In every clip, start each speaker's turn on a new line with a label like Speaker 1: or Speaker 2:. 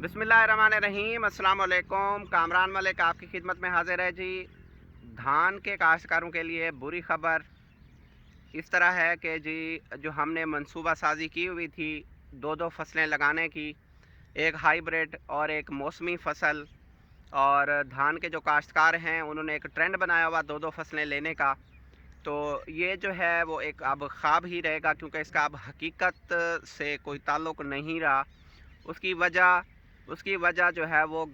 Speaker 1: बिस्मिल्लाहिर्रहमानिर्रहीम। अस्सलाम वालेकुम। कामरान मलिक आपकी खिदमत में हाजिर है जी। धान के काश्तकारों के लिए बुरी ख़बर इस तरह है कि जी जो हमने मंसूबा साजी की हुई थी दो फसलें लगाने की, एक हाइब्रिड और एक मौसमी फ़सल, और धान के जो काश्तकार हैं उन्होंने एक ट्रेंड बनाया हुआ दो फसलें लेने का। तो ये जो है वो एक अब ख्वाब ही रहेगा, क्योंकि इसका अब हकीकत से कोई ताल्लुक़ नहीं रहा। उसकी वजह जो है वो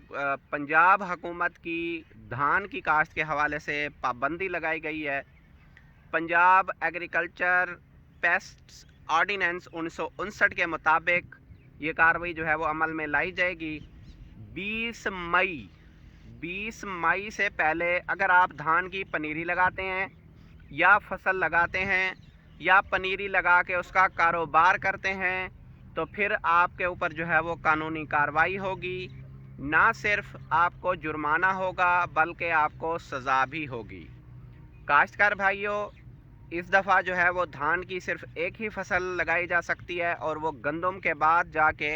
Speaker 1: पंजाब हुकूमत की धान की काश्त के हवाले से पाबंदी लगाई गई है। पंजाब एग्रीकल्चर पेस्ट्स ऑर्डिनेंस 1959 के मुताबिक ये कार्रवाई जो है वो अमल में लाई जाएगी। 20 मई से पहले अगर आप धान की पनीरी लगाते हैं या फसल लगाते हैं या पनीरी लगा के उसका कारोबार करते हैं तो फिर आपके ऊपर जो है वो कानूनी कार्रवाई होगी। ना सिर्फ आपको जुर्माना होगा बल्कि आपको सज़ा भी होगी। काश्तकार भाइयों, इस दफ़ा जो है वो धान की सिर्फ एक ही फसल लगाई जा सकती है और वो गंदम के बाद जाके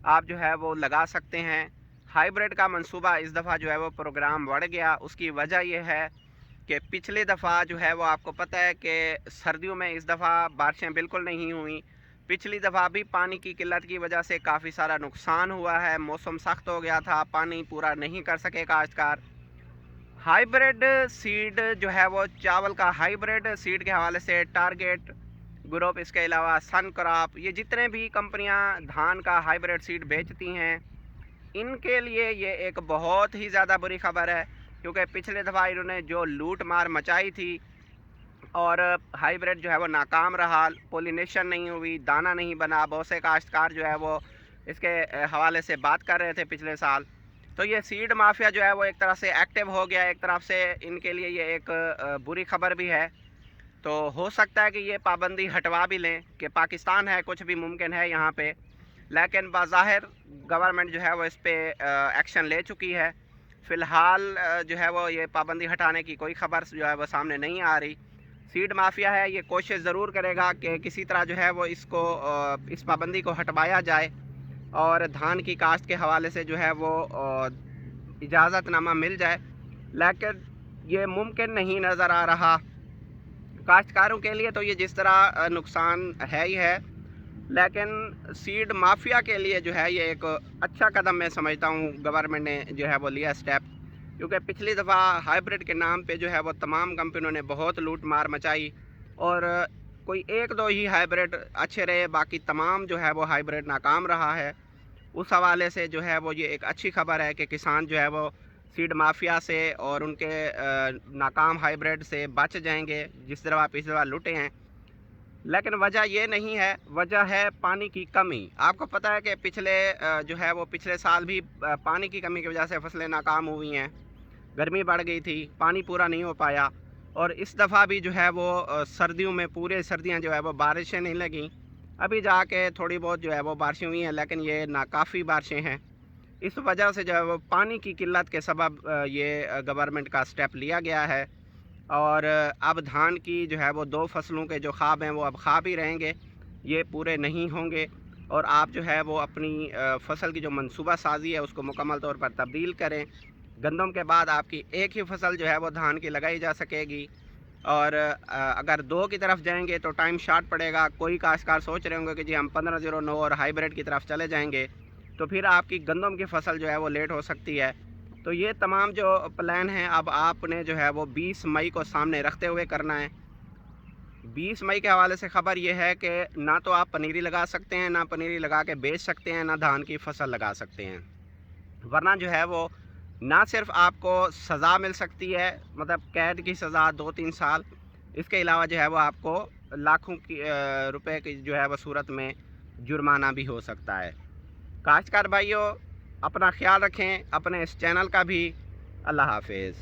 Speaker 1: आप जो है वो लगा सकते हैं। हाइब्रिड का मंसूबा इस दफ़ा जो है वो प्रोग्राम बढ़ गया। उसकी वजह यह है कि पिछली दफ़ा जो है वो आपको पता है कि सर्दियों में इस दफ़ा बारिशें बिल्कुल नहीं हुई। पिछली दफ़ा भी पानी की किल्लत की वजह से काफ़ी सारा नुकसान हुआ है। मौसम सख्त हो गया था, पानी पूरा नहीं कर सके काश्तकार। हाइब्रिड सीड जो है वो चावल का हाइब्रिड सीड के हवाले से टारगेट ग्रुप, इसके अलावा सन क्रॉप, ये जितने भी कंपनियां धान का हाइब्रिड सीड बेचती हैं इनके लिए ये एक बहुत ही ज़्यादा बुरी खबर है, क्योंकि पिछले दफ़ा इन्होंने जो लूट मार मचाई थी और हाइब्रिड जो है वो नाकाम रहा, पोलिनेशन नहीं हुई, दाना नहीं बना। बहुत से काश्तकार जो है वो इसके हवाले से बात कर रहे थे पिछले साल। तो ये सीड माफिया जो है वो एक तरह से एक्टिव हो गया। एक तरफ से इनके लिए ये एक बुरी खबर भी है। तो हो सकता है कि ये पाबंदी हटवा भी लें, कि पाकिस्तान है, कुछ भी मुमकिन है यहाँ पे, लेकिन बाज़ाहिर गवर्नमेंट जो है वो इस पर एक्शन ले चुकी है। फ़िलहाल जो है वो ये पाबंदी हटाने की कोई ख़बर जो है वो सामने नहीं आ रही। सीड माफिया है, ये कोशिश ज़रूर करेगा कि किसी तरह जो है वो इस पाबंदी को हटवाया जाए और धान की काश्त के हवाले से जो है वो इजाज़तनामा मिल जाए, लेकिन ये मुमकिन नहीं नज़र आ रहा। काश्तकारों के लिए तो ये जिस तरह नुकसान है ही है, लेकिन सीड माफिया के लिए जो है ये एक अच्छा कदम मैं समझता हूँ गवर्नमेंट ने जो है वो लिया स्टेप। क्योंकि पिछली दफ़ा हाइब्रिड के नाम पे जो है वो तमाम कंपनियों ने बहुत लूट मार मचाई और कोई एक दो ही हाइब्रिड अच्छे रहे, बाकी तमाम जो है वो हाइब्रिड नाकाम रहा है। उस हवाले से जो है वो ये एक अच्छी खबर है कि किसान जो है वो सीड माफिया से और उनके नाकाम हाइब्रिड से बच जाएंगे जिस तरह पिछली दफ़ा लुटे हैं। लेकिन वजह ये नहीं है, वजह है पानी की कमी। आपको पता है कि जो है वो पिछले साल भी पानी की कमी की वजह से फसलें नाकाम हुई हैं। गर्मी बढ़ गई थी, पानी पूरा नहीं हो पाया, और इस दफ़ा भी जो है वो सर्दियों में पूरे सर्दियां जो है वो बारिशें नहीं लगीं। अभी जाके थोड़ी बहुत जो है वो बारिशें हुई हैं, लेकिन ये नाकाफ़ी बारिशें हैं। इस वजह से जो है वो पानी की किल्लत के सबब ये गवर्नमेंट का स्टेप लिया गया है। और अब धान की जो है वो दो फसलों के जो ख्वाब हैं वो अब ख्वाब ही रहेंगे, ये पूरे नहीं होंगे। और आप जो है वो अपनी फसल की जो मंसूबा साजी है उसको मुकम्मल तौर पर तब्दील करें। गंदम के बाद आपकी एक ही फसल जो है वो धान की लगाई जा सकेगी। और अगर दो की तरफ जाएंगे तो टाइम शॉर्ट पड़ेगा। कोई काश्तकार सोच रहे होंगे कि जी हम 1509 और हाइब्रिड की तरफ चले जाएंगे, तो फिर आपकी गंदम की फसल जो है वो लेट हो सकती है। तो ये तमाम जो प्लान हैं अब आपने जो है वो 20 मई को सामने रखते हुए करना है। 20 मई के हवाले से ख़बर ये है कि ना तो आप पनीरी लगा सकते हैं, ना पनीरी लगा के बेच सकते हैं, ना धान की फसल लगा सकते हैं, वरना जो है वो ना सिर्फ आपको सज़ा मिल सकती है, मतलब कैद की सज़ा 2-3 साल, इसके अलावा जो है वो आपको लाखों की रुपए की जो है वो सूरत में जुर्माना भी हो सकता है। काश्तकार भाइयों, अपना ख्याल रखें, अपने इस चैनल का भी। अल्लाह हाफिज़।